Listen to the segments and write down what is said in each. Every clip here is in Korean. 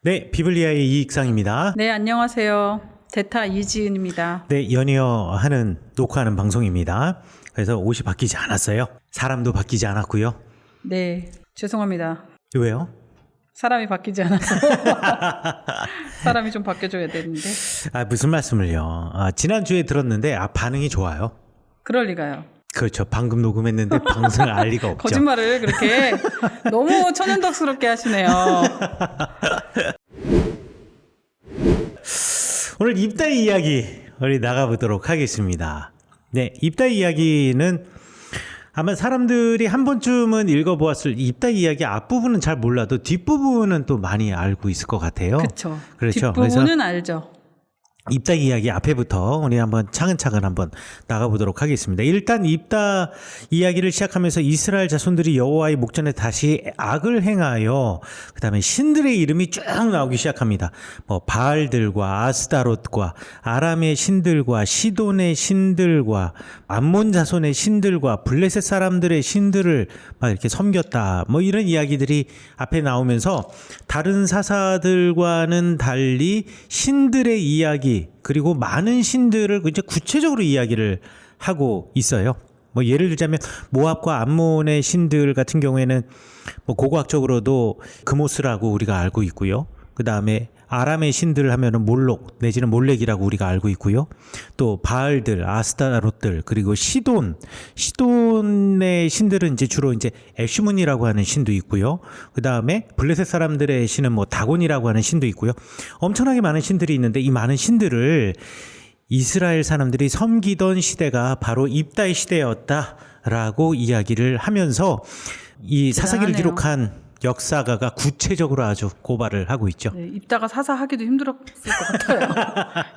네, 비블리아의 이익상입니다. 네, 안녕하세요. 대타 이지은입니다. 네, 연이어하는 녹화하는 방송입니다. 그래서 옷이 바뀌지 않았어요. 사람도 바뀌지 않았고요. 네, 죄송합니다. 왜요? 사람이 바뀌지 않아서 사람이 좀 바뀌어줘야 되는데. 무슨 말씀을요? 지난주에 들었는데 반응이 좋아요. 그럴 리가요. 그렇죠. 방금 녹음했는데 방송을 알 리가 없죠. 거짓말을 그렇게 너무 천연덕스럽게 하시네요. 오늘 입다이 이야기 우리 나가보도록 하겠습니다. 네, 입다이 이야기는 아마 사람들이 한 번쯤은 읽어보았을 입다이 이야기 앞부분은 잘 몰라도 뒷부분은 또 많이 알고 있을 것 같아요. 그렇죠. 그렇죠. 뒷부분은 알죠. 입다 이야기 앞에부터 우리 한번 차근차근 한번 나가보도록 하겠습니다. 일단 입다 이야기를 시작하면서 이스라엘 자손들이 여호와의 목전에 다시 악을 행하여 그다음에 신들의 이름이 쭉 나오기 시작합니다. 뭐 바알들과 아스다롯과 아람의 신들과 시돈의 신들과 암몬 자손의 신들과 블레셋 사람들의 신들을 막 이렇게 섬겼다. 뭐 이런 이야기들이 앞에 나오면서 다른 사사들과는 달리 신들의 이야기 그리고 많은 신들을 이제 구체적으로 이야기를 하고 있어요. 뭐 예를 들자면 모압과 암몬의 신들 같은 경우에는 뭐 고고학적으로도 그모스라고 우리가 알고 있고요. 그 다음에 아람의 신들을 하면은 몰록 내지는 몰렉이라고 우리가 알고 있고요. 또 바알들, 아스타롯들 그리고 시돈의 신들은 이제 주로 이제 에슈문이라고 하는 신도 있고요. 그 다음에 블레셋 사람들의 신은 뭐 다곤이라고 하는 신도 있고요. 엄청나게 많은 신들이 있는데 이 많은 신들을 이스라엘 사람들이 섬기던 시대가 바로 입다의 시대였다라고 이야기를 하면서 이 사사기를 기록한 역사가가 구체적으로 아주 고발을 하고 있죠. 네, 입다가 사사하기도 힘들었을 것 같아요.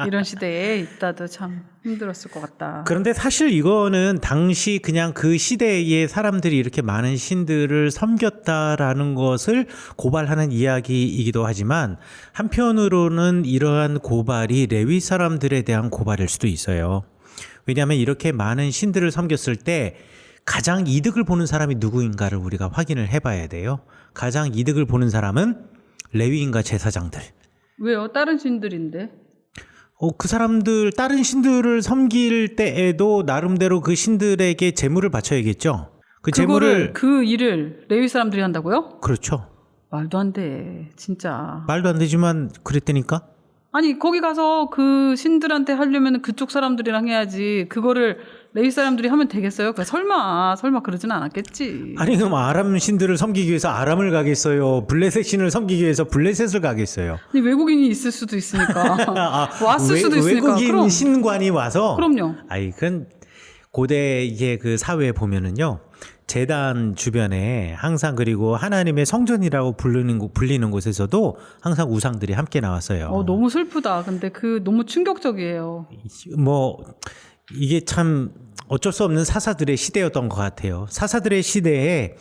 이런 시대에 입다도 참 힘들었을 것 같다. 그런데 사실 이거는 당시 그냥 그 시대의 사람들이 이렇게 많은 신들을 섬겼다라는 것을 고발하는 이야기이기도 하지만 한편으로는 이러한 고발이 레위 사람들에 대한 고발일 수도 있어요. 왜냐하면 이렇게 많은 신들을 섬겼을 때 가장 이득을 보는 사람이 누구인가를 우리가 확인을 해봐야 돼요. 가장 이득을 보는 사람은 레위인과 제사장들. 왜요? 다른 신들인데? 그 사람들 다른 신들을 섬길 때에도 나름대로 그 신들에게 제물을 바쳐야겠죠. 그 일을 레위 사람들이 한다고요? 그렇죠. 말도 안 돼. 진짜. 말도 안 되지만 그랬다니까. 아니 거기 가서 그 신들한테 하려면 그쪽 사람들이랑 해야지. 그거를 레위 사람들이 하면 되겠어요? 설마 그러진 않았겠지. 아니 그럼 아람 신들을 섬기기 위해서 아람을 가겠어요? 블레셋 신을 섬기기 위해서 블레셋을 가겠어요? 근데 외국인이 있을 수도 있으니까. 왔을 수도 있으니까. 외국인 그럼. 신관이 와서. 그럼요. 그건 고대 이게 그 사회에 보면은요. 제단 주변에 항상 그리고 하나님의 성전이라고 불리는 곳에서도 항상 우상들이 함께 나왔어요. 너무 슬프다. 근데 너무 충격적이에요. 뭐 이게 참 어쩔 수 없는 사사들의 시대였던 것 같아요. 사사들의 시대에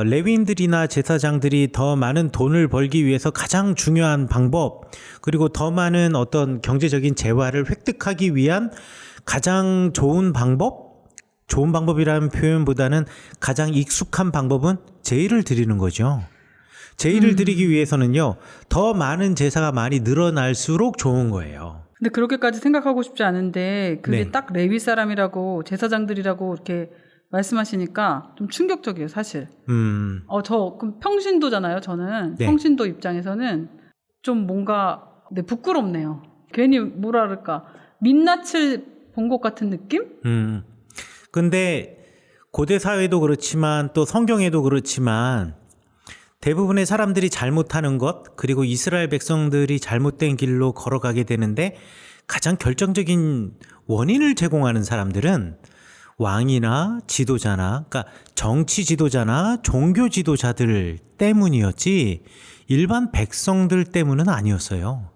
레위인들이나 제사장들이 더 많은 돈을 벌기 위해서 가장 중요한 방법 그리고 더 많은 어떤 경제적인 재화를 획득하기 위한 가장 좋은 방법이라는 표현보다는 가장 익숙한 방법은 제의를 드리는 거죠. 제의를 드리기 위해서는요, 더 많은 제사가 많이 늘어날수록 좋은 거예요. 근데 그렇게까지 생각하고 싶지 않은데 그게 네. 딱 레위 사람이라고 제사장들이라고 이렇게 말씀하시니까 좀 충격적이에요, 사실. 그럼 평신도잖아요, 저는. 네. 평신도 입장에서는 좀 뭔가 부끄럽네요. 괜히 뭐라 그럴까 민낯을 본 것 같은 느낌? 근데 고대 사회도 그렇지만 또 성경에도 그렇지만 대부분의 사람들이 잘못하는 것 그리고 이스라엘 백성들이 잘못된 길로 걸어가게 되는데 가장 결정적인 원인을 제공하는 사람들은 왕이나 지도자나 그러니까 정치 지도자나 종교 지도자들 때문이었지 일반 백성들 때문은 아니었어요.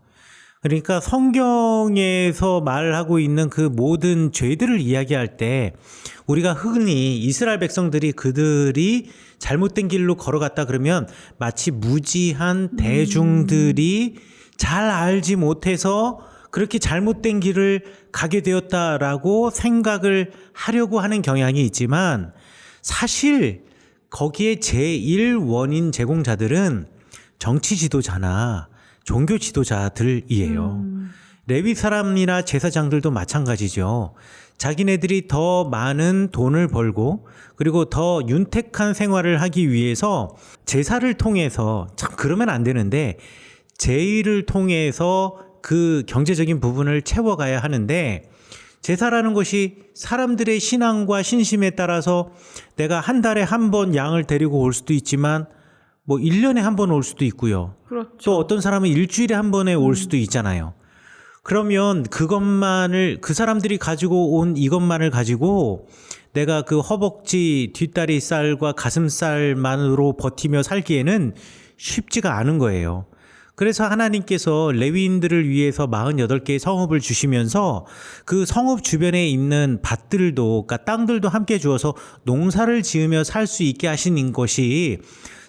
그러니까 성경에서 말하고 있는 그 모든 죄들을 이야기할 때 우리가 흔히 이스라엘 백성들이 그들이 잘못된 길로 걸어갔다 그러면 마치 무지한 대중들이 잘 알지 못해서 그렇게 잘못된 길을 가게 되었다라고 생각을 하려고 하는 경향이 있지만 사실 거기에 제1 원인 제공자들은 정치 지도자나 종교 지도자들이에요. 레위 사람이나 제사장들도 마찬가지죠. 자기네들이 더 많은 돈을 벌고 그리고 더 윤택한 생활을 하기 위해서 제사를 통해서, 참 그러면 안 되는데, 제의를 통해서 그 경제적인 부분을 채워가야 하는데, 제사라는 것이 사람들의 신앙과 신심에 따라서 내가 한 달에 한 번 양을 데리고 올 수도 있지만 뭐 1년에 한 번 올 수도 있고요. 그렇죠. 또 어떤 사람은 일주일에 한 번에 올 수도 있잖아요. 그러면 그것만을, 그 사람들이 가지고 온 이것만을 가지고 내가 그 허벅지, 뒷다리살과 가슴살만으로 버티며 살기에는 쉽지가 않은 거예요. 그래서 하나님께서 레위인들을 위해서 48개의 성읍을 주시면서 그 성읍 주변에 있는 밭들도, 그러니까 땅들도 함께 주어서 농사를 지으며 살 수 있게 하신 것이,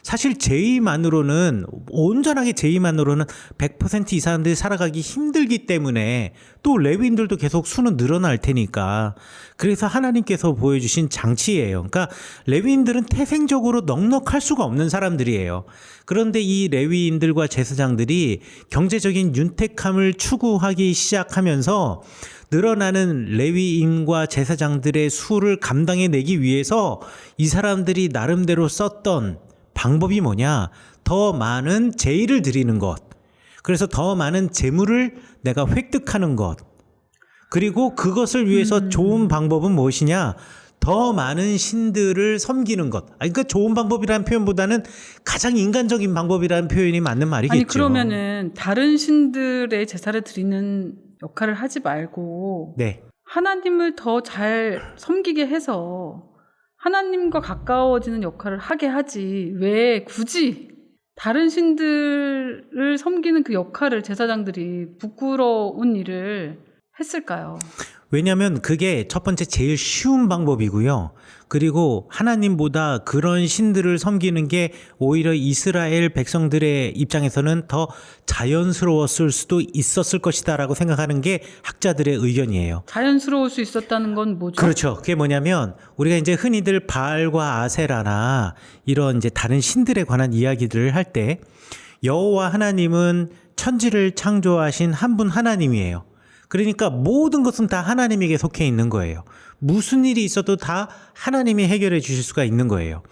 사실 제의만으로는, 온전하게 제의만으로는 100% 이 사람들이 살아가기 힘들기 때문에 또 레위인들도 계속 수는 늘어날 테니까, 그래서 하나님께서 보여주신 장치예요. 그러니까 레위인들은 태생적으로 넉넉할 수가 없는 사람들이에요. 그런데 이 레위인들과 제사장들이 경제적인 윤택함을 추구하기 시작하면서 늘어나는 레위인과 제사장들의 수를 감당해내기 위해서 이 사람들이 나름대로 썼던 방법이 뭐냐? 더 많은 제의를 드리는 것. 그래서 더 많은 재물을 내가 획득하는 것. 그리고 그것을 위해서 좋은 방법은 무엇이냐? 더 많은 신들을 섬기는 것. 그러니까 좋은 방법이라는 표현보다는 가장 인간적인 방법이라는 표현이 맞는 말이겠죠. 아니 그러면은 다른 신들의 제사를 드리는 역할을 하지 말고 네. 하나님을 더 잘 섬기게 해서 하나님과 가까워지는 역할을 하게 하지, 왜 굳이 다른 신들을 섬기는 그 역할을 제사장들이 부끄러운 일을 했을까요? 왜냐하면 그게 첫 번째 제일 쉬운 방법이고요. 그리고 하나님보다 그런 신들을 섬기는 게 오히려 이스라엘 백성들의 입장에서는 더 자연스러웠을 수도 있었을 것이다라고 생각하는 게 학자들의 의견이에요. 자연스러울 수 있었다는 건 뭐죠? 그렇죠. 그게 뭐냐면 우리가 이제 흔히들 바알과 아세라나 이런 이제 다른 신들에 관한 이야기들을 할 때 여호와 하나님은 천지를 창조하신 한 분 하나님이에요. 그러니까 모든 것은 다 하나님에게 속해 있는 거예요. 무슨 일이 있어도 다 하나님이 해결해 주실 수가 있는 거예요.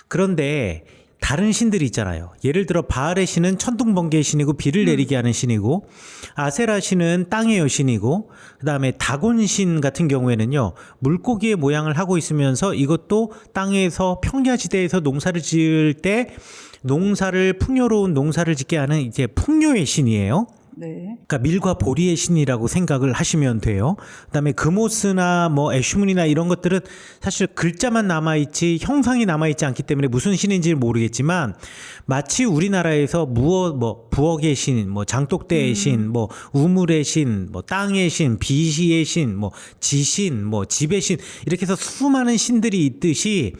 그런데 다른 신들이 있잖아요. 예를 들어 바알의 신은 천둥번개의 신이고 비를 내리게 하는 신이고, 아세라 신은 땅의 여신이고, 그다음에 다곤 신 같은 경우에는요, 물고기의 모양을 하고 있으면서 이것도 땅에서 평야지대에서 농사를 지을 때 농사를, 풍요로운 농사를 짓게 하는 이제 풍요의 신이에요. 네. 그러니까 밀과 보리의 신이라고 생각을 하시면 돼요. 그다음에 금오스나 뭐 애슈문이나 이런 것들은 사실 글자만 남아있지 형상이 남아있지 않기 때문에 무슨 신인지는 모르겠지만, 마치 우리나라에서 부엌의 신, 뭐 장독대의 신, 뭐 우물의 신, 뭐 땅의 신, 비시의 신, 뭐 지신, 뭐 집의 신, 이렇게 해서 수많은 신들이 있듯이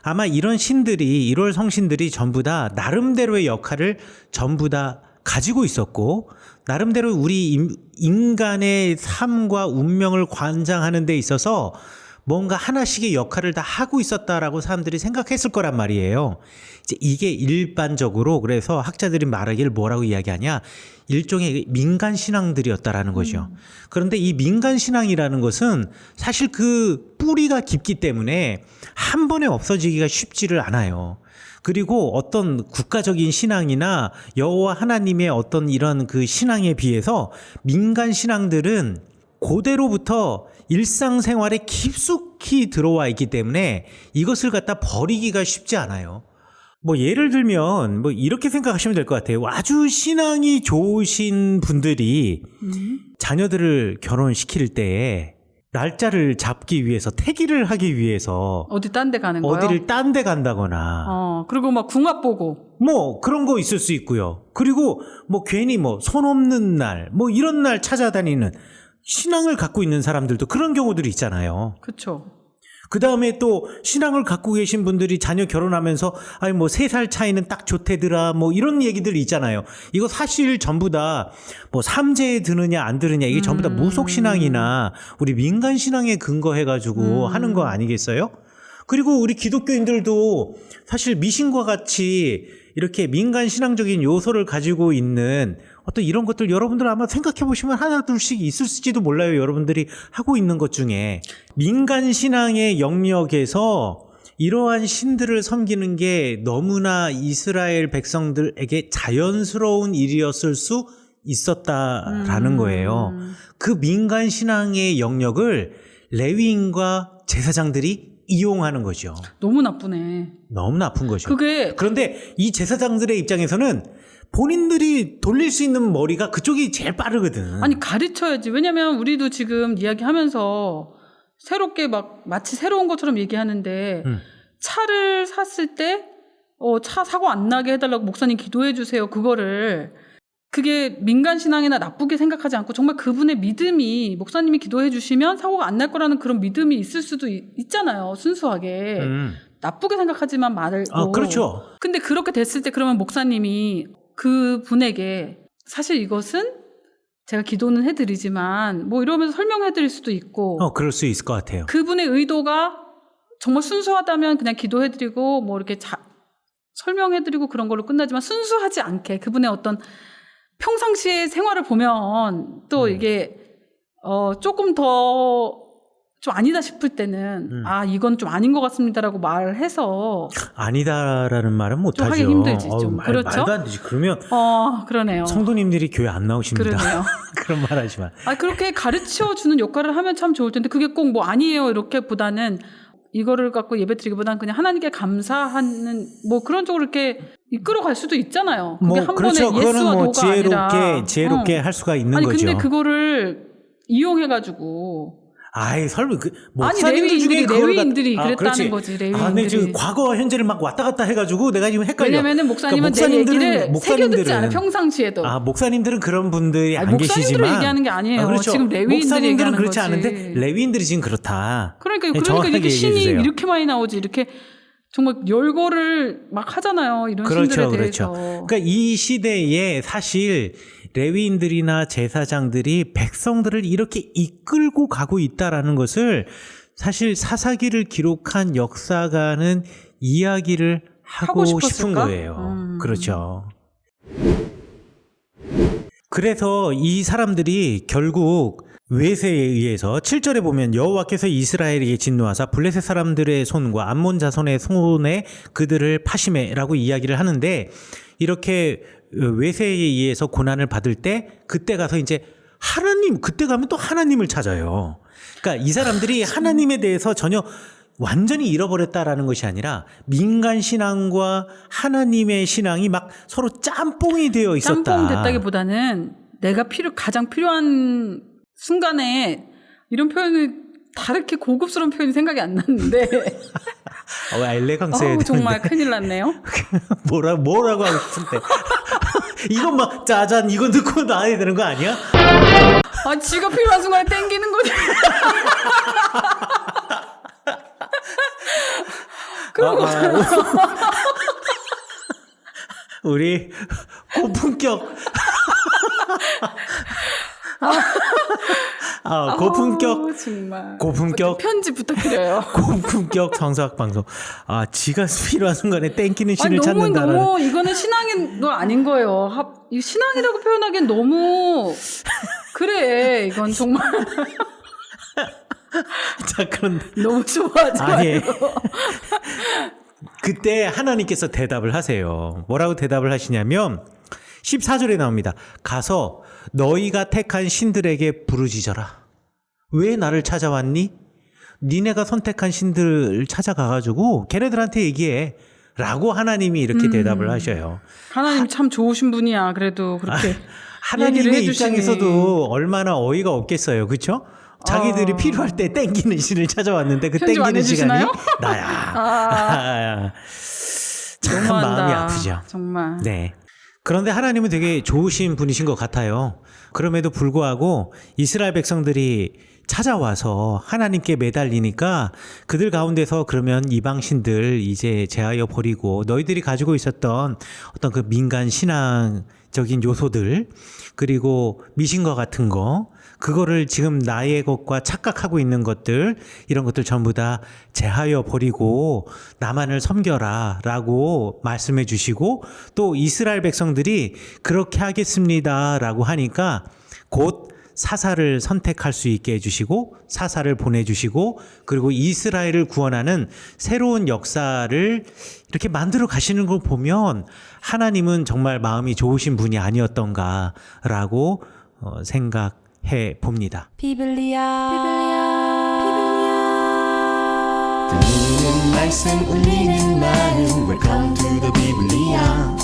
아마 이런 신들이, 1월 성신들이 전부 다 나름대로의 역할을 전부 다 가지고 있었고, 나름대로 우리 인간의 삶과 운명을 관장하는 데 있어서 뭔가 하나씩의 역할을 다 하고 있었다라고 사람들이 생각했을 거란 말이에요. 이제 이게 일반적으로, 그래서 학자들이 말하기를 뭐라고 이야기하냐, 일종의 민간 신앙들이었다라는 거죠. 그런데 이 민간 신앙이라는 것은 사실 그 뿌리가 깊기 때문에 한 번에 없어지기가 쉽지를 않아요. 그리고 어떤 국가적인 신앙이나 여호와 하나님의 어떤 이런 그 신앙에 비해서 민간 신앙들은 고대로부터 일상생활에 깊숙이 들어와 있기 때문에 이것을 갖다 버리기가 쉽지 않아요. 뭐 예를 들면 뭐 이렇게 생각하시면 될 것 같아요. 아주 신앙이 좋으신 분들이 자녀들을 결혼시킬 때에 날짜를 잡기 위해서, 태기를 하기 위해서 어디 딴 데 가는 거요? 어디를 딴 데 간다거나, 그리고 막 궁합 보고 뭐 그런 거 있을 수 있고요. 그리고 뭐 괜히 뭐 손 없는 날, 뭐 이런 날 찾아다니는 신앙을 갖고 있는 사람들도 그런 경우들이 있잖아요. 그렇죠. 그 다음에 또 신앙을 갖고 계신 분들이 자녀 결혼하면서 아니 뭐 3살 차이는 딱 좋대더라, 뭐 이런 얘기들이 있잖아요. 이거 사실 전부 다 뭐 삼재에 드느냐 안 드느냐, 이게 전부 다 무속신앙이나 우리 민간신앙에 근거해가지고 하는 거 아니겠어요? 그리고 우리 기독교인들도 사실 미신과 같이 이렇게 민간 신앙적인 요소를 가지고 있는 어떤 이런 것들 여러분들 아마 생각해 보시면 하나 둘씩 있을지도 몰라요. 여러분들이 하고 있는 것 중에 민간 신앙의 영역에서 이러한 신들을 섬기는 게 너무나 이스라엘 백성들에게 자연스러운 일이었을 수 있었다라는 거예요. 그 민간 신앙의 영역을 레위인과 제사장들이 이용하는 거죠. 너무 나쁘네. 너무 나쁜 거죠. 그게 그런데 이 제사장들의 입장에서는 본인들이 돌릴 수 있는 머리가 그쪽이 제일 빠르거든. 아니 가르쳐야지. 왜냐면 우리도 지금 이야기하면서 새롭게 막 마치 새로운 것처럼 얘기하는데 차를 샀을 때 차 사고 안 나게 해달라고 목사님 기도해 주세요. 그게 민간 신앙이나 나쁘게 생각하지 않고 정말 그분의 믿음이 목사님이 기도해 주시면 사고가 안 날 거라는 그런 믿음이 있을 수도 있잖아요. 순수하게. 나쁘게 생각하지만 말고. 그렇죠. 근데 그렇게 됐을 때 그러면 목사님이 그 분에게 사실 이것은 제가 기도는 해드리지만 뭐 이러면서 설명해드릴 수도 있고. 그럴 수 있을 것 같아요. 그분의 의도가 정말 순수하다면 그냥 기도해드리고 뭐 이렇게 설명해드리고 그런 걸로 끝나지만 순수하지 않게 그분의 어떤 평상시의 생활을 보면 또 이게 조금 더 좀 아니다 싶을 때는 이건 좀 아닌 것 같습니다라고 말해서 아니다라는 말은 못 좀 하죠. 하기 힘들지 좀. 그렇죠? 말도 안 되지. 그러면 그러네요. 성도님들이 교회 안 나오십니다. 그러네요. 그런 말 하지 마. 그렇게 가르쳐 주는 역할을 하면 참 좋을 텐데 그게 꼭 뭐 아니에요 이렇게보다는 이거를 갖고 예배드리기보다는 그냥 하나님께 감사하는 뭐 그런 쪽으로 이렇게 이끌어갈 수도 있잖아요. 그게 한 그렇죠. 번에 예스와 그거는 노가 아니라. 지혜롭게 할 수가 있는 거죠. 근데 그거를 이용해가지고 설마 레위인들이 그랬다는 거지. 레위인들이. 내 지금 과거와 현재를 막 왔다 갔다 해가지고 내가 지금 헷갈려. 왜냐면은 목사님은 내 얘기를 새겨 듣지 않아 평상시에도. 목사님들은 그런 분들이 안 목사님들을 계시지만. 얘기하는 게 아니에요. 그렇죠. 지금 레위인들이 목사님들은 얘기하는 그렇지 거지. 않은데 레위인들이 지금 그렇다. 그러니까 정확하게 이렇게 신이 얘기해주세요. 이렇게 많이 나오지 이렇게. 정말 열거를 막 하잖아요. 이런 신들에 대해서. 그러니까 이 시대에 사실 레위인들이나 제사장들이 백성들을 이렇게 이끌고 가고 있다라는 것을 사실 사사기를 기록한 역사가는 이야기를 하고 싶은 거예요. 그렇죠. 그래서 이 사람들이 결국 외세에 의해서 7절에 보면 여호와께서 이스라엘에게 진노하사 블레셋 사람들의 손과 암몬 자손의 손에 그들을 파심해라고 이야기를 하는데 이렇게 외세에 의해서 고난을 받을 때 그때 가서 이제 그때 가면 또 하나님을 찾아요. 그러니까 이 사람들이 하나님에 대해서 전혀 완전히 잃어버렸다라는 것이 아니라 민간 신앙과 하나님의 신앙이 막 서로 짬뽕이 되어 있었다. 짬뽕 됐다기보다는 내가 가장 필요한 순간에 이런 표현을 다르게 고급스러운 표현이 생각이 안 났는데. 엘레강스에 정말 큰일 났네요. 뭐라고 하고 싶은데. 이건 막 짜잔 이거 넣고 나와야 되는 거 아니야? 지가 필요한 순간에 땡기는 거지. 그런 거잖아. 우리 고품격 고품격 편집 부탁드려요. 고품격 성서학 방송. 지가 필요한 순간에 땡기는 신을 찾는다라는. 너무 이거는 신앙이 아닌 거예요. 이 신앙이라고 표현하기엔 너무 그래. 이건 정말. 자, 그런데 너무 좋아하지 말고. 그때 하나님께서 대답을 하세요. 뭐라고 대답을 하시냐면 14절에 나옵니다. 가서 너희가 택한 신들에게 부르짖어라. 왜 나를 찾아왔니? 니네가 선택한 신들을 찾아가가지고 걔네들한테 얘기해. 라고 하나님이 이렇게 대답을 하셔요. 하나님 참 좋으신 분이야. 그래도 그렇게 하나님의 입장에서도 얼마나 어이가 없겠어요. 그렇죠? 자기들이 필요할 때 땡기는 신을 찾아왔는데 그 땡기는 시간이 나야. 참 너무한다. 마음이 아프죠. 정말. 네. 그런데 하나님은 되게 좋으신 분이신 것 같아요. 그럼에도 불구하고 이스라엘 백성들이 찾아와서 하나님께 매달리니까 그들 가운데서 그러면 이방신들 이제 제하여 버리고 너희들이 가지고 있었던 어떤 그 민간 신앙적인 요소들 그리고 미신과 같은 거 그거를 지금 나의 것과 착각하고 있는 것들 이런 것들 전부 다 제하여 버리고 나만을 섬겨라 라고 말씀해 주시고 또 이스라엘 백성들이 그렇게 하겠습니다 라고 하니까 곧 사사를 선택할 수 있게 해주시고 사사를 보내주시고 그리고 이스라엘을 구원하는 새로운 역사를 이렇게 만들어 가시는 걸 보면 하나님은 정말 마음이 좋으신 분이 아니었던가라고 생각해 봅니다. 비블리아 들리는 말씀 울리는 마음 Welcome to the 비블리아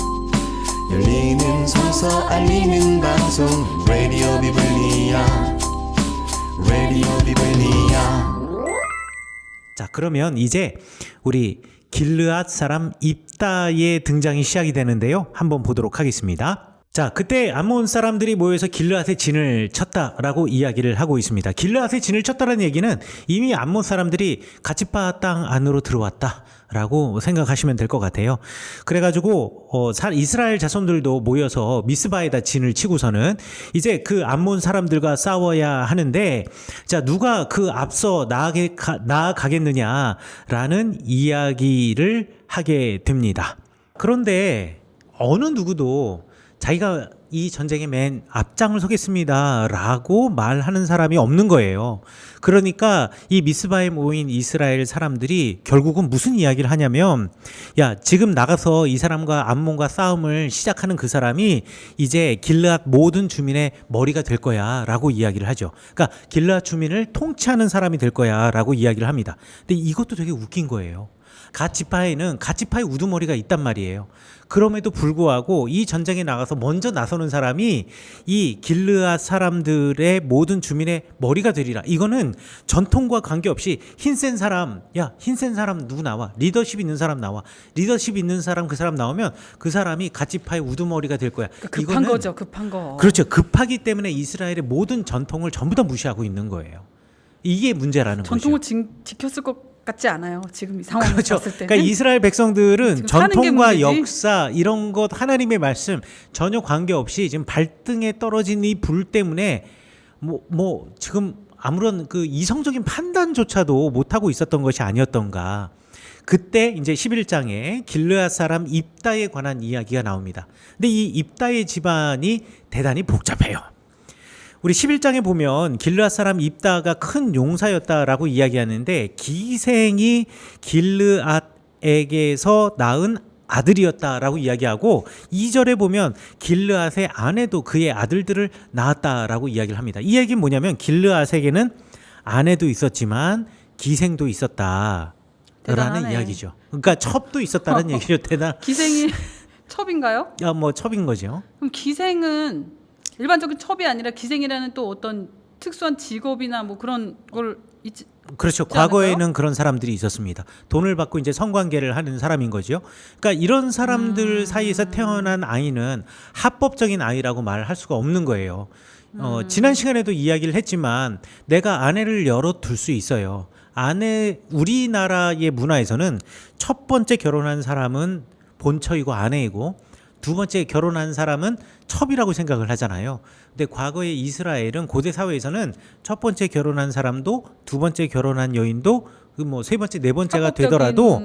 열리는 서서 알리는 방송 라디오 비블리아 라디오 비블리아 자, 그러면 이제 우리 길르앗 사람 입다의 등장이 시작이 되는데요. 한번 보도록 하겠습니다. 자, 그때 암몬 사람들이 모여서 길르앗의 진을 쳤다라고 이야기를 하고 있습니다. 길르앗의 진을 쳤다라는 얘기는 이미 암몬 사람들이 가치파 땅 안으로 들어왔다라고 생각하시면 될 것 같아요. 그래가지고 이스라엘 자손들도 모여서 미스바에다 진을 치고서는 이제 그 암몬 사람들과 싸워야 하는데 자, 누가 그 앞서 나아가겠느냐라는 이야기를 하게 됩니다. 그런데 어느 누구도 자기가 이 전쟁의 맨 앞장을 서겠습니다 라고 말하는 사람이 없는 거예요. 그러니까 이 미스바에 모인 이스라엘 사람들이 결국은 무슨 이야기를 하냐면 야, 지금 나가서 이 사람과 암몬과 싸움을 시작하는 그 사람이 이제 길르앗 모든 주민의 머리가 될 거야 라고 이야기를 하죠. 그러니까 길르앗 주민을 통치하는 사람이 될 거야 라고 이야기를 합니다. 근데 이것도 되게 웃긴 거예요. 갓지파에는 갓지파의 우두머리가 있단 말이에요. 그럼에도 불구하고 이 전쟁에 나가서 먼저 나서는 사람이 이 길르앗 사람들의 모든 주민의 머리가 되리라. 이거는 전통과 관계없이 힘센 사람, 야, 힘센 사람 누구 나와? 리더십 있는 사람 나와. 리더십 있는 사람 그 사람 나오면 그 사람이 갓지파의 우두머리가 될 거야. 그러니까 급한 이거는 거죠, 급한 거. 그렇죠. 급하기 때문에 이스라엘의 모든 전통을 전부 다 무시하고 있는 거예요. 이게 문제라는 거죠. 전통을 지켰을 것 같지 않아요. 지금 이 상황을 그렇죠. 봤을 때는. 그러니까 이스라엘 백성들은 지금 사는 게 전통과 문제지. 역사 이런 것 하나님의 말씀 전혀 관계없이 지금 발등에 떨어진 이 불 때문에 뭐 지금 아무런 그 이성적인 판단조차도 못 하고 있었던 것이 아니었던가. 그때 이제 11장에 길르앗 사람 입다에 관한 이야기가 나옵니다. 근데 이 입다의 집안이 대단히 복잡해요. 우리 11장에 보면 길르앗 사람 입다가 큰 용사였다라고 이야기하는데 기생이 길르앗에게서 낳은 아들이었다라고 이야기하고 2절에 보면 길르앗의 아내도 그의 아들들을 낳았다라고 이야기를 합니다. 이 얘기는 뭐냐면 길르앗에게는 아내도 있었지만 기생도 있었다라는 대단하네. 이야기죠. 그러니까 첩도 있었다는 얘기죠. 기생이 첩인가요? 뭐 첩인 거죠. 그럼 기생은 일반적인 첩이 아니라 기생이라는 또 어떤 특수한 직업이나 뭐 그런 걸 있지. 그렇죠. 있지 과거에는 않을까요? 그런 사람들이 있었습니다. 돈을 받고 이제 성관계를 하는 사람인 거죠. 그러니까 이런 사람들 사이에서 태어난 아이는 합법적인 아이라고 말할 수가 없는 거예요. 지난 시간에도 이야기를 했지만 내가 아내를 열어둘 수 있어요. 우리나라의 문화에서는 첫 번째 결혼한 사람은 본처이고 아내이고 두 번째 결혼한 사람은 첩이라고 생각을 하잖아요. 근데 과거의 이스라엘은 고대 사회에서는 첫 번째 결혼한 사람도 두 번째 결혼한 여인도 뭐 세 번째 네 번째가 되더라도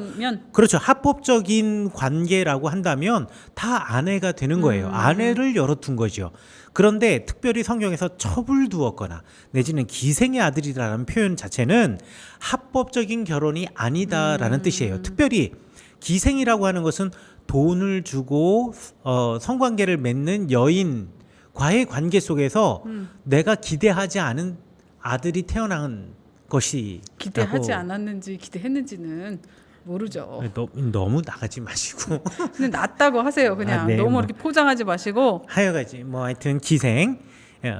그렇죠. 합법적인 관계라고 한다면 다 아내가 되는 거예요. 아내를 열어둔 거죠. 그런데 특별히 성경에서 첩을 두었거나 내지는 기생의 아들이라는 표현 자체는 합법적인 결혼이 아니다라는 뜻이에요. 특별히 기생이라고 하는 것은 돈을 주고 성관계를 맺는 여인과의 관계 속에서 내가 기대하지 않은 아들이 태어난 것이 기대하지 않았는지 기대했는지는 모르죠. 너무 나가지 마시고 근데 낫다고 하세요. 그냥 네, 너무 뭐. 이렇게 포장하지 마시고. 하여가지 뭐 하여튼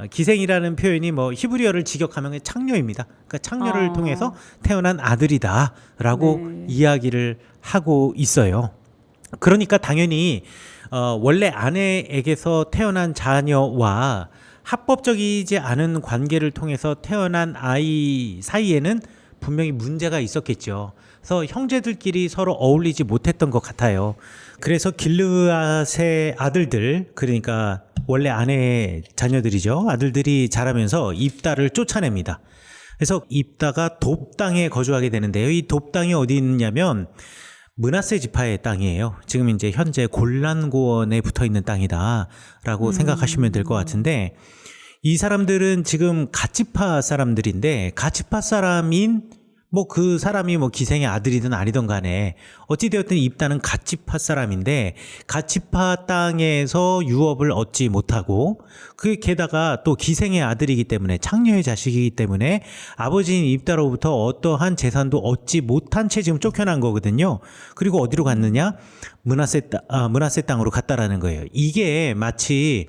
기생이라는 표현이 뭐 히브리어를 직역하면 창녀입니다. 그러니까 창녀를 통해서 태어난 아들이다라고 네. 이야기를 하고 있어요. 그러니까 당연히 원래 아내에게서 태어난 자녀와 합법적이지 않은 관계를 통해서 태어난 아이 사이에는 분명히 문제가 있었겠죠. 그래서 형제들끼리 서로 어울리지 못했던 것 같아요. 그래서 길르앗의 아들들, 그러니까 원래 아내의 자녀들이죠. 아들들이 자라면서 입다를 쫓아냅니다. 그래서 입다가 돕 땅에 거주하게 되는데요. 이 돕 땅이 어디 있냐면 므낫세 지파의 땅이에요. 지금 이제 현재 골란 고원에 붙어 있는 땅이다라고 생각하시면 될 것 같은데, 이 사람들은 지금 갓지파 사람들인데, 갓지파 사람인 뭐 그 사람이 뭐 기생의 아들이든 아니든 간에 어찌되었든 입다는 갓지파 사람인데, 갓지파 땅에서 유업을 얻지 못하고, 그 게다가 또 기생의 아들이기 때문에, 창녀의 자식이기 때문에 아버지인 입다로부터 어떠한 재산도 얻지 못한 채 지금 쫓겨난 거거든요. 그리고 어디로 갔느냐? 므낫세 땅으로 갔다라는 거예요. 이게 마치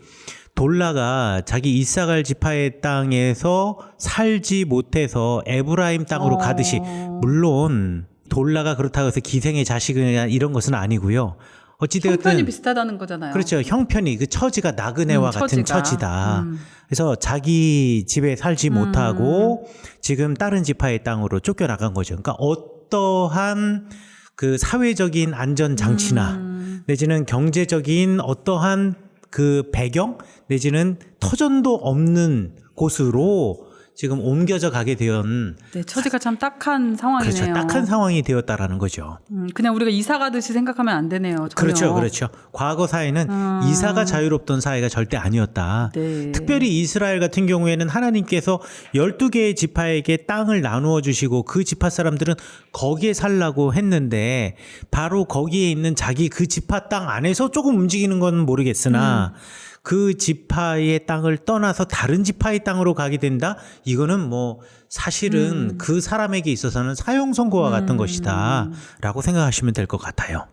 돌라가 자기 이사갈 지파의 땅에서 살지 못해서 에브라임 땅으로 가듯이, 물론 돌라가 그렇다고 해서 기생의 자식이나 이런 것은 아니고요. 어찌되었든 형편이 비슷하다는 거잖아요. 그렇죠. 형편이, 그 처지가 나그네와 같은 처지다. 그래서 자기 집에 살지 못하고 지금 다른 지파의 땅으로 쫓겨나간 거죠. 그러니까 어떠한 그 사회적인 안전 장치나 내지는 경제적인 어떠한 그 배경 내지는 터전도 없는 곳으로 지금 옮겨져 가게 된, 네, 처지가 참 딱한 상황이네요. 그렇죠. 딱한 상황이 되었다라는 거죠. 그냥 우리가 이사 가듯이 생각하면 안 되네요. 전혀. 그렇죠. 그렇죠. 과거 사회는 이사가 자유롭던 사회가 절대 아니었다. 네. 특별히 이스라엘 같은 경우에는 하나님께서 12개의 지파에게 땅을 나누어 주시고 그 지파 사람들은 거기에 살라고 했는데, 바로 거기에 있는 자기 그 지파 땅 안에서 조금 움직이는 건 모르겠으나 그 지파의 땅을 떠나서 다른 지파의 땅으로 가게 된다? 이거는 뭐 사실은 그 사람에게 있어서는 사형 선고와 같은 것이다 라고 생각하시면 될 것 같아요.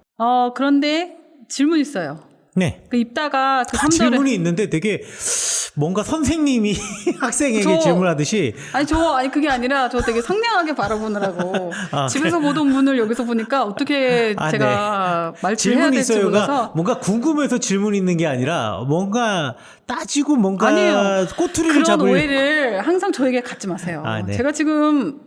그런데 질문 있어요. 네. 그 입다가 그 3절에 질문이 있는데 되게 뭔가 선생님이 학생에게 질문하듯이. 아니 그게 아니라 저 되게 상냥하게 바라보느라고 집에서 보던 분을 여기서 보니까 어떻게 제가 말투를 해야 질문이 될지 있어요가 몰라서. 뭔가 궁금해서 질문이 있는 게 아니라 뭔가 따지고 뭔가 아니에요. 꼬투리를 그런 잡을. 오해를 항상 저에게 갖지 마세요. 네. 제가 지금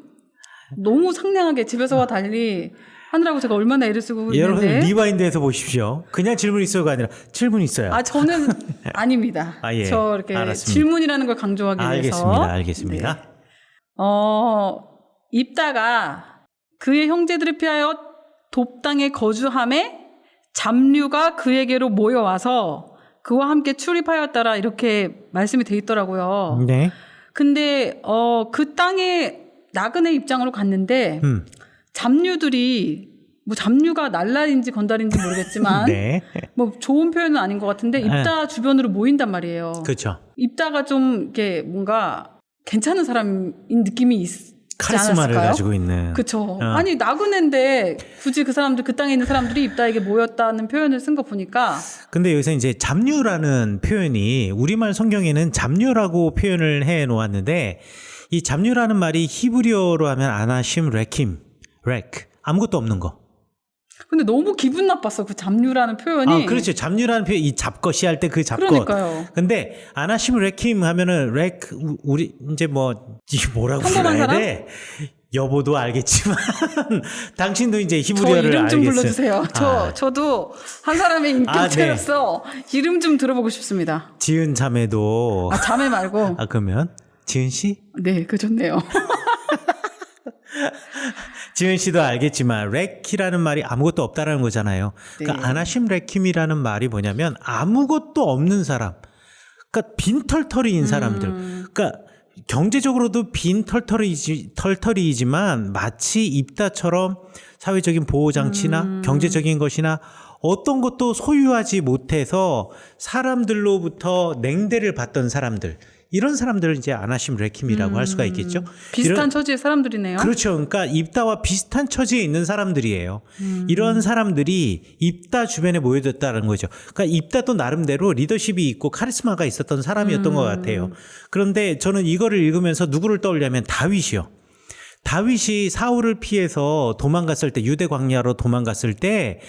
너무 상냥하게 집에서와 달리 하느라고 제가 얼마나 애를 쓰고 여러분 있는데. 리와인드에서 보십시오. 그냥 질문 있어요가 아니라 질문 있어요. 저는 아닙니다. 예. 저 이렇게 알았습니다. 질문이라는 걸 강조하기 위해서. 알겠습니다. 네. 입다가 그의 형제들을 피하여 돕 땅에 거주함에 잡류가 그에게로 모여와서 그와 함께 출입하였더라, 이렇게 말씀이 돼 있더라고요. 네. 근데 그 땅에 나그네 입장으로 갔는데 잡류들이, 뭐 잡류가 날라인지 건달인지 모르겠지만 네. 뭐 좋은 표현은 아닌 것 같은데 입다 주변으로 모인단 말이에요. 그렇죠. 입다가 좀 이렇게 뭔가 괜찮은 사람인 느낌이 있지 카리스마를 않았을까요? 가지고 있는. 그렇죠. 아니 나그네인데 굳이 그 사람들, 그 땅에 있는 사람들이 입다에게 모였다는 표현을 쓴 거 보니까. 근데 여기서 이제 잡류라는 표현이 우리말 성경에는 잡류라고 표현을 해 놓았는데, 이 잡류라는 말이 히브리어로 하면 아나심 레킴, 아무것도 없는 거. 근데 너무 기분 나빴어, 그 잡류라는 표현이. 그렇죠. 잡류라는 표현, 이 잡것이 할 때 그 잡것. 그러니까요. 근데 아나심 레킴 하면은 우리 이제 뭐라고 평범한 불러야 사람? 돼? 여보도 알겠지만 당신도 이제 히브리어를 저 이름 좀 알겠어요. 불러주세요. 저도 한 사람의 인격체로서 이름 좀 들어보고 싶습니다. 지은 자매도. 자매 말고. 그러면 지은 씨? 네, 그 좋네요. 지은 씨도 알겠지만 레키라는 말이 아무것도 없다라는 거잖아요. 그러니까 네. 아나심 레킴이라는 말이 뭐냐면 아무것도 없는 사람. 그러니까 빈털터리인 사람들. 그러니까 경제적으로도 빈털터리이지만 마치 입다처럼 사회적인 보호장치나 경제적인 것이나 어떤 것도 소유하지 못해서 사람들로부터 냉대를 받던 사람들, 이런 사람들을 이제 아나심 레킴이라고 할 수가 있겠죠. 비슷한 처지의 사람들이네요. 그렇죠. 그러니까 입다와 비슷한 처지에 있는 사람들이에요. 이런 사람들이 입다 주변에 모여졌다는 거죠. 그러니까 입다도 나름대로 리더십이 있고 카리스마가 있었던 사람이었던 것 같아요. 그런데 저는 이거를 읽으면서 누구를 떠올리냐면 다윗이요. 다윗이 사울을 피해서 도망갔을 때 유대 광야로 도망갔을 때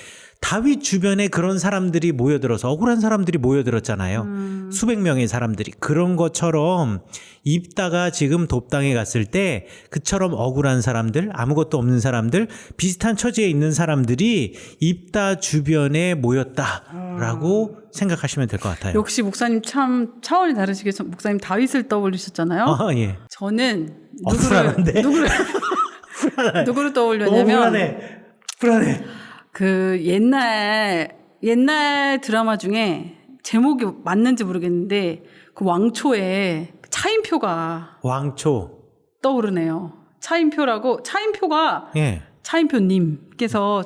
다윗 주변에 그런 사람들이 모여들어서 억울한 사람들이 모여들었잖아요. 수백 명의 사람들이. 그런 것처럼 입다가 지금 돕당에 갔을 때 그처럼 억울한 사람들, 아무것도 없는 사람들, 비슷한 처지에 있는 사람들이 입다 주변에 모였다라고 생각하시면 될 것 같아요. 역시 목사님 참 차원이 다르시게 목사님 다윗을 떠올리셨잖아요. 예. 저는 불안한데? 누구를 떠올렸냐면 불안해. 그 옛날 드라마 중에 제목이 맞는지 모르겠는데 그 왕초에 차인표가 왕초. 떠오르네요. 차인표가 예. 차인표님께서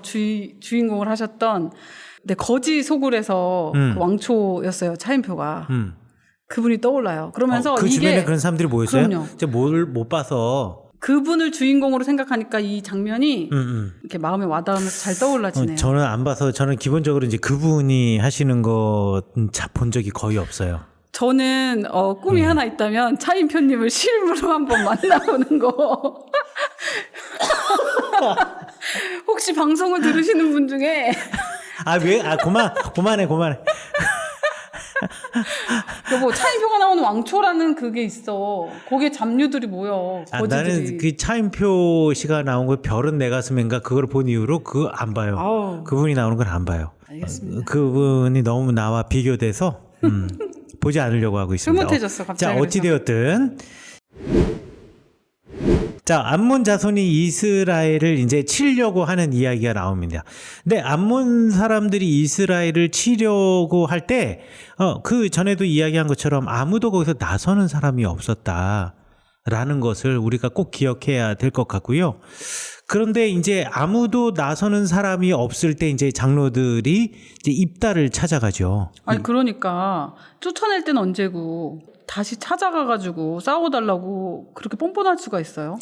주인공을 하셨던 거지 소굴에서 그 왕초였어요. 차인표가. 그분이 떠올라요. 그러면서 그 이게 주변에 그런 사람들이 모였어요? 그럼요. 제가 뭘 못 봐서. 그분을 주인공으로 생각하니까 이 장면이 이렇게 마음에 와닿으면서 잘 떠올라지네요. 저는 안 봐서 저는 기본적으로 이제 그분이 하시는 거 본 적이 거의 없어요. 저는 꿈이 하나 있다면 차인표님을 실물로 한번 만나보는 거. 혹시 방송을 들으시는 분 중에 그만해. 여보 차인표가 나오는 왕초라는 그게 있어. 거기에 잡류들이 모여. 거지들이. 나는 그 차인표 씨가 나온 거 별은 내 가슴인가 그걸 본 이후로 그거 안 봐요. 아우. 그분이 나오는 건 안 봐요. 알겠습니다. 그분이 너무 나와 비교돼서 보지 않으려고 하고 있습니다. 흐뭇해졌어 갑자기. 자, 어찌되었든 자, 암몬 자손이 이스라엘을 이제 치려고 하는 이야기가 나옵니다. 근데 암몬 사람들이 이스라엘을 치려고 할 때, 그 전에도 이야기한 것처럼 아무도 거기서 나서는 사람이 없었다라는 것을 우리가 꼭 기억해야 될 것 같고요. 그런데 이제 아무도 나서는 사람이 없을 때 이제 장로들이 이제 입다를 찾아가죠. 아니 그러니까 쫓아낼 때는 언제고 다시 찾아가가지고 싸워달라고 그렇게 뻔뻔할 수가 있어요?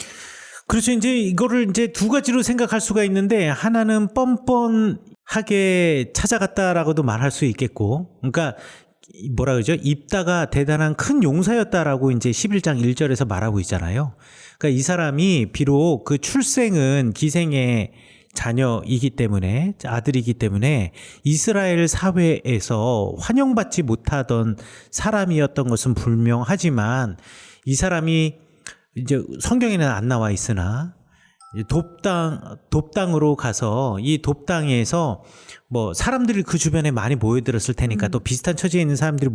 그렇죠. 이제 이거를 이제 두 가지로 생각할 수가 있는데 하나는 뻔뻔하게 찾아갔다라고도 말할 수 있겠고, 그러니까 뭐라 그러죠? 입다가 대단한 큰 용사였다라고 이제 11장 1절에서 말하고 있잖아요. 그러니까 이 사람이 비록 그 출생은 기생의 자녀이기 때문에, 아들이기 때문에 이스라엘 사회에서 환영받지 못하던 사람이었던 것은 분명하지만 이 사람이 이제 성경에는 안 나와 있으나 돕당으로 가서 이 돕당에서 뭐 사람들이 그 주변에 많이 모여들었을 테니까 또 비슷한 처지에 있는 사람들이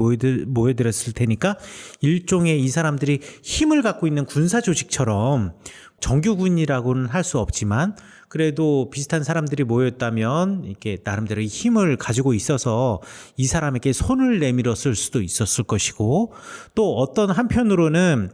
모여들었을 테니까 일종의 이 사람들이 힘을 갖고 있는 군사 조직처럼 정규군이라고는 할 수 없지만 그래도 비슷한 사람들이 모였다면 이렇게 나름대로 힘을 가지고 있어서 이 사람에게 손을 내밀었을 수도 있었을 것이고, 또 어떤 한편으로는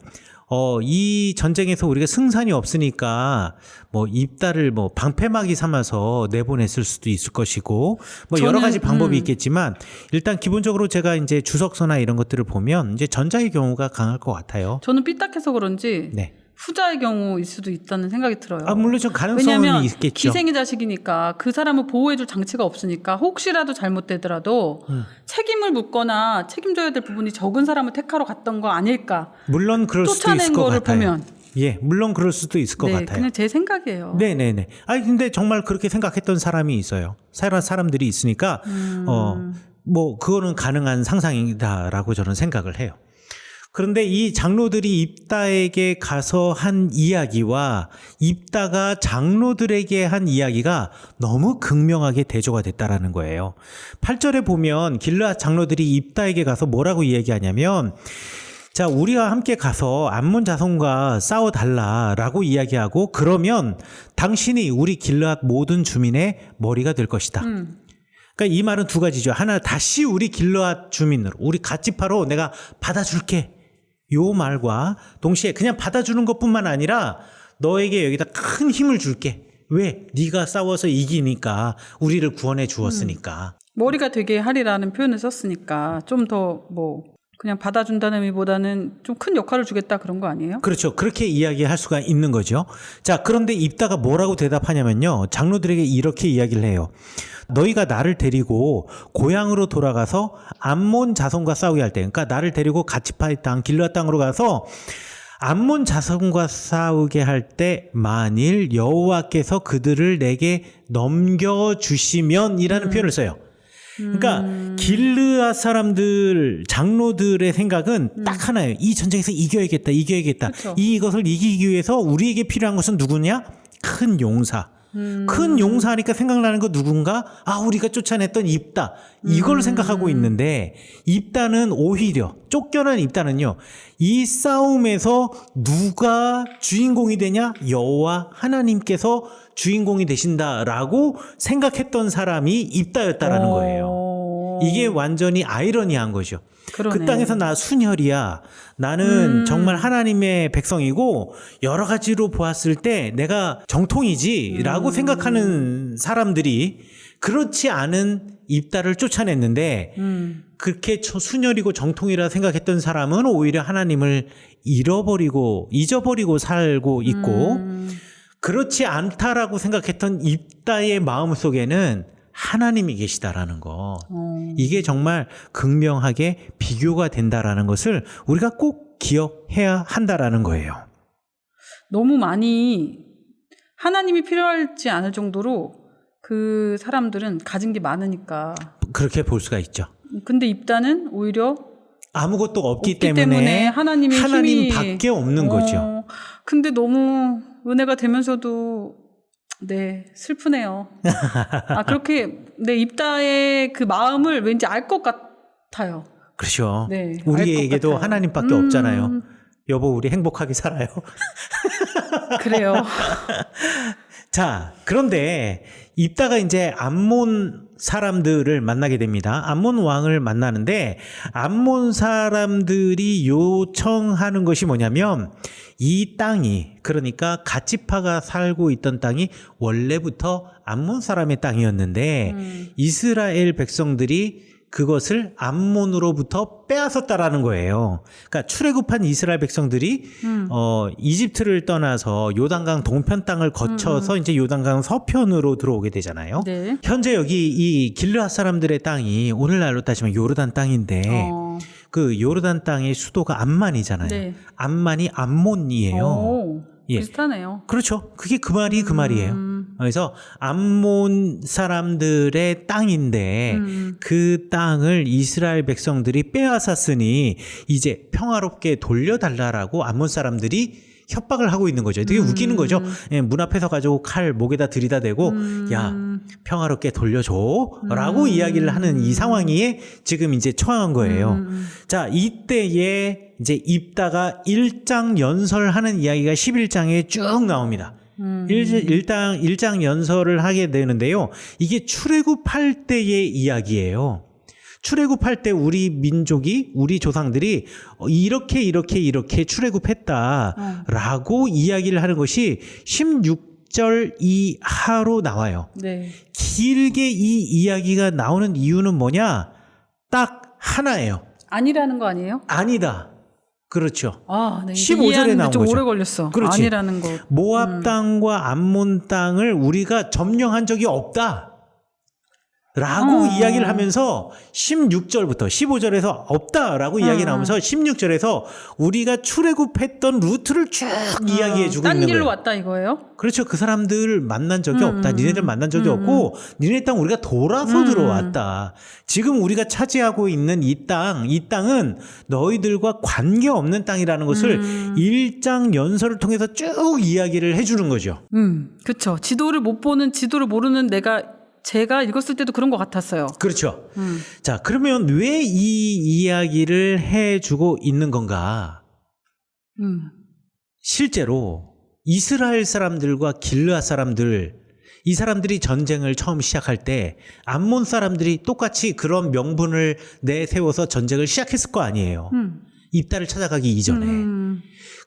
이 전쟁에서 우리가 승산이 없으니까 뭐 입다를 뭐 방패막이 삼아서 내보냈을 수도 있을 것이고, 뭐 여러 가지 방법이 있겠지만 일단 기본적으로 제가 이제 주석서나 이런 것들을 보면 이제 전자의 경우가 강할 것 같아요. 저는 삐딱해서 그런지 네. 후자의 경우일 수도 있다는 생각이 들어요. 물론 좀 가능성은 왜냐하면 있겠죠. 기생의 자식이니까 그 사람을 보호해줄 장치가 없으니까 혹시라도 잘못되더라도 책임을 묻거나 책임져야 될 부분이 적은 사람을 택하러 갔던 거 아닐까. 물론 그럴 수도 있을 쫓아낸 것 거를 같아요. 보면. 예, 물론 그럴 수도 있을 것 같아요. 그냥 제 생각이에요. 네네네. 근데 정말 그렇게 생각했던 사람이 있어요. 사람들이 있으니까, 뭐, 그거는 가능한 상상이다라고 저는 생각을 해요. 그런데 이 장로들이 입다에게 가서 한 이야기와 입다가 장로들에게 한 이야기가 너무 극명하게 대조가 됐다라는 거예요. 8절에 보면 길르앗 장로들이 입다에게 가서 뭐라고 이야기하냐면, 자, 우리와 함께 가서 암몬 자손과 싸워달라라고 이야기하고, 그러면 당신이 우리 길르앗 모든 주민의 머리가 될 것이다. 그러니까 이 말은 두 가지죠. 하나, 다시 우리 길르앗 주민으로, 우리 갓지파로 내가 받아줄게. 요 말과 동시에 그냥 받아주는 것뿐만 아니라 너에게 여기다 큰 힘을 줄게. 왜? 네가 싸워서 이기니까, 우리를 구원해 주었으니까. 머리가 되게 하리라는 표현을 썼으니까 좀 더 그냥 받아준다는 의미보다는 좀 큰 역할을 주겠다 그런 거 아니에요? 그렇죠. 그렇게 이야기할 수가 있는 거죠. 자, 그런데 입다가 뭐라고 대답하냐면요. 장로들에게 이렇게 이야기를 해요. 너희가 나를 데리고 고향으로 돌아가서 암몬 자손과 싸우게 할 때, 그러니까 나를 데리고 갓지파의 땅, 길르앗 땅으로 가서 암몬 자손과 싸우게 할 때 만일 여호와께서 그들을 내게 넘겨주시면이라는 표현을 써요. 그러니까 길르앗 사람들 장로들의 생각은 딱 하나예요. 이 전쟁에서 이겨야겠다. 그쵸. 이것을 이기기 위해서 우리에게 필요한 것은 누구냐? 큰 용사. 큰 용사하니까 생각나는 거 누군가? 아, 우리가 쫓아냈던 입다. 이걸 생각하고 있는데 입다는 오히려 쫓겨난 입다는요. 이 싸움에서 누가 주인공이 되냐? 여호와 하나님께서 주인공이 되신다라고 생각했던 사람이 입다였다라는 거예요. 이게 완전히 아이러니한 거죠. 그러네. 그 땅에서 나 순혈이야. 나는 정말 하나님의 백성이고 여러 가지로 보았을 때 내가 정통이지라고 생각하는 사람들이 그렇지 않은 입다를 쫓아냈는데 그렇게 순혈이고 정통이라 생각했던 사람은 오히려 하나님을 잊어버리고 살고 있고 그렇지 않다라고 생각했던 입다의 마음속에는 하나님이 계시다라는 거. 이게 정말 극명하게 비교가 된다라는 것을 우리가 꼭 기억해야 한다라는 거예요. 너무 많이 하나님이 필요하지 않을 정도로 그 사람들은 가진 게 많으니까. 그렇게 볼 수가 있죠. 근데 입다는 오히려 아무것도 없기 없기 때문에 하나님의 힘이 하나님밖에 없는 거죠. 근데 너무 은혜가 되면서도 네, 슬프네요. 그렇게 네, 입다의 그 마음을 왠지 알 것 같아요. 그렇죠. 네, 우리에게도 알 것 같아요. 하나님밖에 없잖아요. 여보, 우리 행복하게 살아요. 그래요. 자, 그런데 입다가 이제 암몬 사람들을 만나게 됩니다. 암몬 왕을 만나는데 암몬 사람들이 요청하는 것이 뭐냐면 이 땅이 그러니까 갓지파가 살고 있던 땅이 원래부터 암몬 사람의 땅이었는데 이스라엘 백성들이 그것을 암몬으로부터 빼앗았다라는 거예요. 그러니까 출애굽한 이스라엘 백성들이 이집트를 떠나서 요단강 동편 땅을 거쳐서 이제 요단강 서편으로 들어오게 되잖아요. 네. 현재 여기 이 길르앗 사람들의 땅이 오늘날로 따지면 요르단 땅인데 그 요르단 땅의 수도가 암만이잖아요. 네. 암만이 암몬이에요. 오, 예. 비슷하네요. 그렇죠. 그게 그 말이 그 말이에요. 그래서 암몬 사람들의 땅인데 그 땅을 이스라엘 백성들이 빼앗았으니 이제 평화롭게 돌려달라라고 암몬 사람들이 협박을 하고 있는 거죠. 되게 웃기는 거죠. 예, 문 앞에서 가지고 칼 목에다 들이다 대고 야, 평화롭게 돌려줘라고 이야기를 하는 이 상황에 지금 이제 처한 거예요. 자, 이때에 이제 입다가 일장 연설하는 이야기가 11장에 쭉 나옵니다. 일장 연설을 하게 되는데요. 이게 출애굽할 때의 이야기예요. 출애굽할 때 우리 민족이 우리 조상들이 이렇게 출애굽했다라고 이야기를 하는 것이 16절 이하로 나와요. 네. 길게 이 이야기가 나오는 이유는 뭐냐? 딱 하나예요. 아니라는 거 아니에요? 아니다. 그렇죠. 네. 15절에 나온 좀 거죠. 오래 걸렸어. 그렇지. 아니라는 거. 모압 땅과 암몬 땅을 우리가 점령한 적이 없다. 라고 이야기를 하면서 16절부터 15절에서 없다라고 이야기 나오면서 16절에서 우리가 출애굽했던 루트를 쭉 이야기해 주고 딴 있는 길로 거예요. 왔다 이거예요? 그렇죠. 그 사람들 만난 적이 없다. 니네들 만난 적이 없고 니네 땅 우리가 돌아서 들어왔다. 지금 우리가 차지하고 있는 이 땅은 너희들과 관계없는 땅이라는 것을 1장 연설을 통해서 쭉 이야기를 해주는 거죠. 그렇죠. 지도를 못 보는 지도를 모르는 제가 읽었을 때도 그런 것 같았어요. 그렇죠. 자, 그러면 왜 이 이야기를 해주고 있는 건가? 실제로 이스라엘 사람들과 길르앗 사람들, 이 사람들이 전쟁을 처음 시작할 때 암몬 사람들이 똑같이 그런 명분을 내세워서 전쟁을 시작했을 거 아니에요. 입다를 찾아가기 이전에.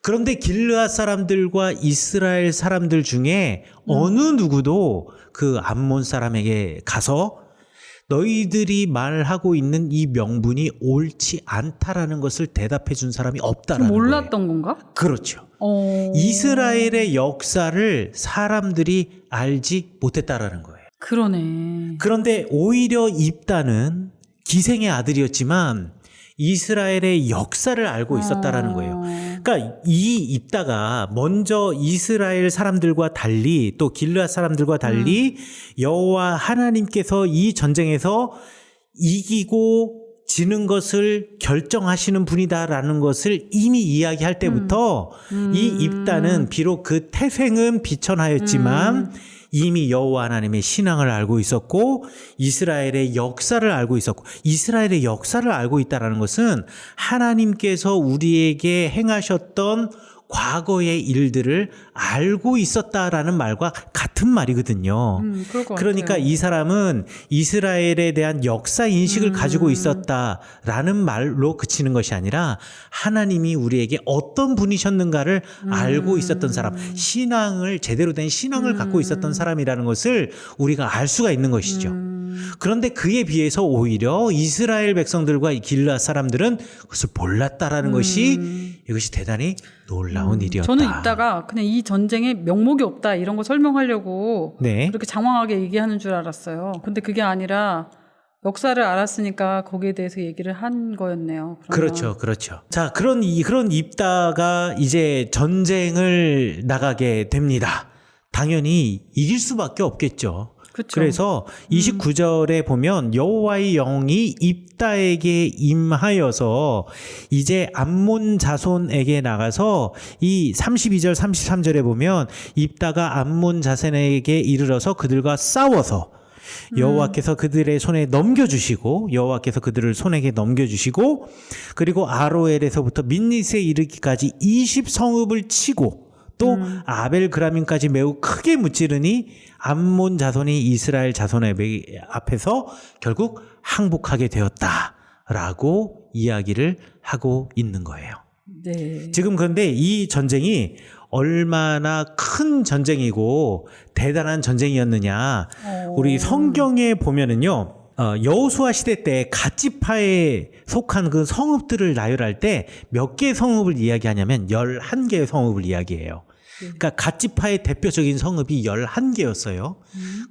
그런데 길르앗 사람들과 이스라엘 사람들 중에 어느 누구도 그 암몬 사람에게 가서 너희들이 말하고 있는 이 명분이 옳지 않다라는 것을 대답해 준 사람이 없다라는 거예요. 몰랐던 건가? 그렇죠. 이스라엘의 역사를 사람들이 알지 못했다라는 거예요. 그러네. 그런데 오히려 입다는 기생의 아들이었지만 이스라엘의 역사를 알고 있었다라는 거예요. 그러니까 이 입다가 먼저 이스라엘 사람들과 달리 또 길르앗 사람들과 달리 여호와 하나님께서 이 전쟁에서 이기고 지는 것을 결정하시는 분이다라는 것을 이미 이야기할 때부터 이 입다는 비록 그 태생은 비천하였지만 이미 여호와 하나님의 신앙을 알고 있었고 이스라엘의 역사를 알고 있었고 이스라엘의 역사를 알고 있다라는 것은 하나님께서 우리에게 행하셨던 과거의 일들을 알고 있었다라는 말과 같은 말이거든요. 그럴 것 그러니까 같아요. 이 사람은 이스라엘에 대한 역사 인식을 가지고 있었다라는 말로 그치는 것이 아니라 하나님이 우리에게 어떤 분이셨는가를 알고 있었던 사람, 신앙을 제대로 된 신앙을 갖고 있었던 사람이라는 것을 우리가 알 수가 있는 것이죠. 그런데 그에 비해서 오히려 이스라엘 백성들과 이 길르앗 사람들은 그것을 몰랐다라는 것이 이것이 대단히 놀라운 일이었다. 저는 이따가 그냥 이 전쟁에 명목이 없다 이런 거 설명하려고 네. 그렇게 장황하게 얘기하는 줄 알았어요. 근데 그게 아니라 역사를 알았으니까 거기에 대해서 얘기를 한 거였네요. 그러면. 그렇죠, 그렇죠. 자, 그런 입다가 이제 전쟁을 나가게 됩니다. 당연히 이길 수밖에 없겠죠. 그쵸. 그래서 29절에 보면 여호와의 영이 입다에게 임하여서 이제 암몬 자손에게 나가서 이 32절 33절에 보면 입다가 암몬 자손에게 이르러서 그들과 싸워서 여호와께서 그들의 손에 넘겨주시고 여호와께서 그들을 손에게 넘겨주시고 그리고 아로엘에서부터 민닛에 이르기까지 20성읍을 치고 또 아벨 그라밈까지 매우 크게 무찌르니 암몬 자손이 이스라엘 자손의 앞에서 결국 항복하게 되었다라고 이야기를 하고 있는 거예요. 네. 지금 그런데 이 전쟁이 얼마나 큰 전쟁이고 대단한 전쟁이었느냐. 우리 성경에 보면은요. 여호수아 시대 때 갓지파에 속한 그 성읍들을 나열할 때 몇 개의 성읍을 이야기하냐면 11개의 성읍을 이야기해요. 그러니까 갓지파의 대표적인 성읍이 11개였어요.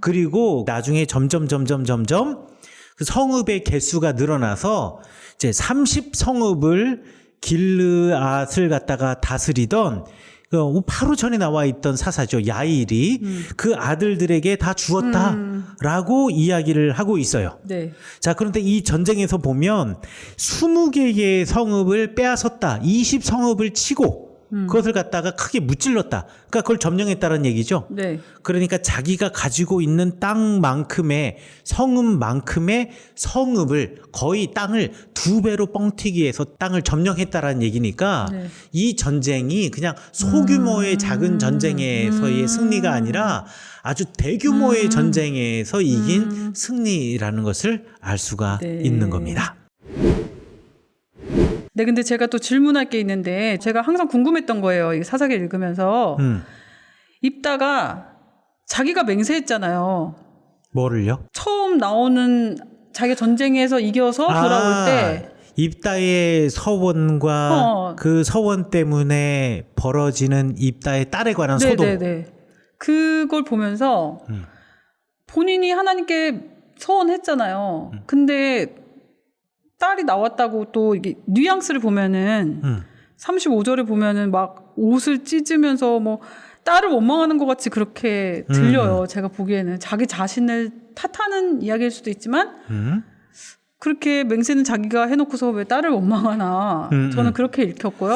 그리고 나중에 점점 그 성읍의 개수가 늘어나서 이제 30성읍을 길르앗을 갖다가 다스리던 바로 전에 나와 있던 사사죠. 야일이 그 아들들에게 다 주었다라고 이야기를 하고 있어요. 네. 자, 그런데 이 전쟁에서 보면 20개의 성읍을 빼앗았다. 20성읍을 치고 그것을 갖다가 크게 무찔렀다. 그러니까 그걸 점령했다는 얘기죠. 네. 그러니까 자기가 가지고 있는 땅만큼의 성읍만큼의 성읍을 거의 땅을 2배로 뻥튀기해서 땅을 점령했다라는 얘기니까 네. 이 전쟁이 그냥 소규모의 작은 전쟁에서의 승리가 아니라 아주 대규모의 전쟁에서 이긴 승리라는 것을 알 수가 네. 있는 겁니다. 네, 근데 제가 또 질문할 게 있는데 제가 항상 궁금했던 거예요. 이 사사기를 읽으면서 입다가 자기가 맹세했잖아요. 뭐를요? 처음 나오는 자기가 전쟁에서 이겨서 돌아올 때 입다의 서원과 그 서원 때문에 벌어지는 입다의 딸에 관한 소동. 네네네. 그걸 보면서 본인이 하나님께 서원했잖아요. 근데 딸이 나왔다고 또 이게 뉘앙스를 보면은 35절에 보면은 막 옷을 찢으면서 뭐 딸을 원망하는 것 같이 그렇게 들려요. 제가 보기에는 자기 자신을 탓하는 이야기일 수도 있지만 그렇게 맹세는 자기가 해놓고서 왜 딸을 원망하나 저는 그렇게 읽혔고요.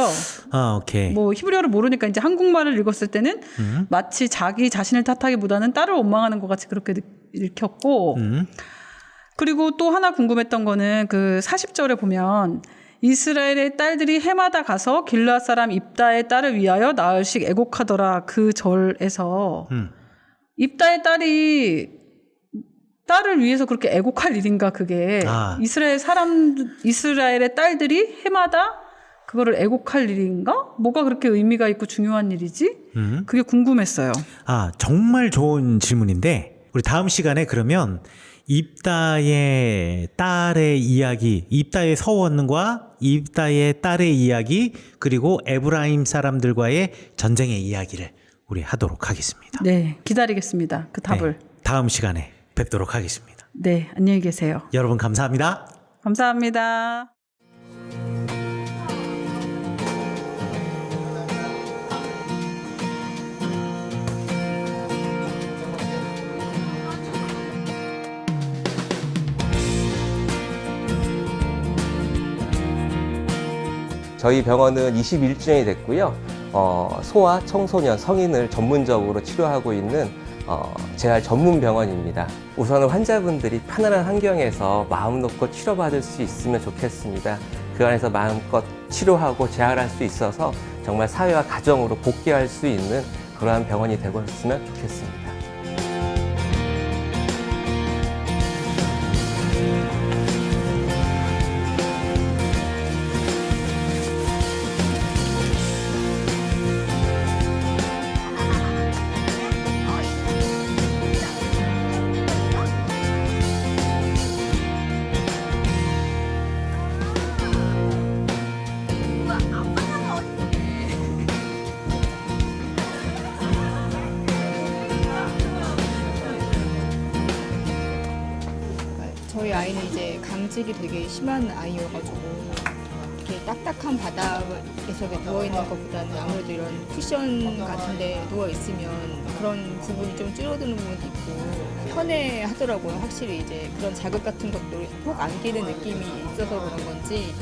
아, 오케이. 뭐 히브리어를 모르니까 이제 한국말을 읽었을 때는 마치 자기 자신을 탓하기보다는 딸을 원망하는 것 같이 그렇게 읽혔고 그리고 또 하나 궁금했던 거는 그 40절에 보면 이스라엘의 딸들이 해마다 가서 길르앗 사람 입다의 딸을 위하여 나흘씩 애곡하더라. 그 절에서 입다의 딸이 딸을 위해서 그렇게 애곡할 일인가 그게 이스라엘의 딸들이 해마다 그거를 애곡할 일인가? 뭐가 그렇게 의미가 있고 중요한 일이지? 그게 궁금했어요. 아, 정말 좋은 질문인데 우리 다음 시간에 그러면 입다의 딸의 이야기, 입다의 서원과 입다의 딸의 이야기, 그리고 에브라임 사람들과의 전쟁의 이야기를 우리 하도록 하겠습니다. 네, 기다리겠습니다. 그 답을. 네, 다음 시간에 뵙도록 하겠습니다. 네, 안녕히 계세요. 여러분 감사합니다. 감사합니다. 저희 병원은 21주년이 됐고요. 소아, 청소년, 성인을 전문적으로 치료하고 있는 재활 전문 병원입니다. 우선은 환자분들이 편안한 환경에서 마음 놓고 치료받을 수 있으면 좋겠습니다. 그 안에서 마음껏 치료하고 재활할 수 있어서 정말 사회와 가정으로 복귀할 수 있는 그러한 병원이 되고 있으면 좋겠습니다. 저희 아이는 이제 강직이 되게 심한 아이여가지고 이렇게 딱딱한 바닥에서 누워있는 것보다는 아무래도 이런 쿠션 같은데 누워있으면 그런 부분이 좀 줄어드는 부분도 있고 편해 하더라고요. 확실히 이제 그런 자극 같은 것도 푹 안기는 느낌이 있어서 그런 건지.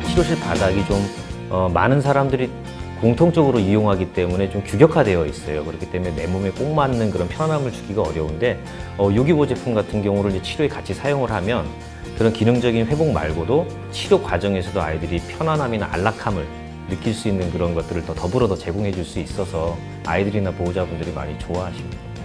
치료실 바닥이 좀 많은 사람들이 공통적으로 이용하기 때문에 좀 규격화되어 있어요. 그렇기 때문에 내 몸에 꼭 맞는 그런 편안함을 주기가 어려운데 요기보 제품 같은 경우를 이제 치료에 같이 사용을 하면 그런 기능적인 회복 말고도 치료 과정에서도 아이들이 편안함이나 안락함을 느낄 수 있는 그런 것들을 더 더불어 더 제공해 줄 수 있어서 아이들이나 보호자분들이 많이 좋아하십니다.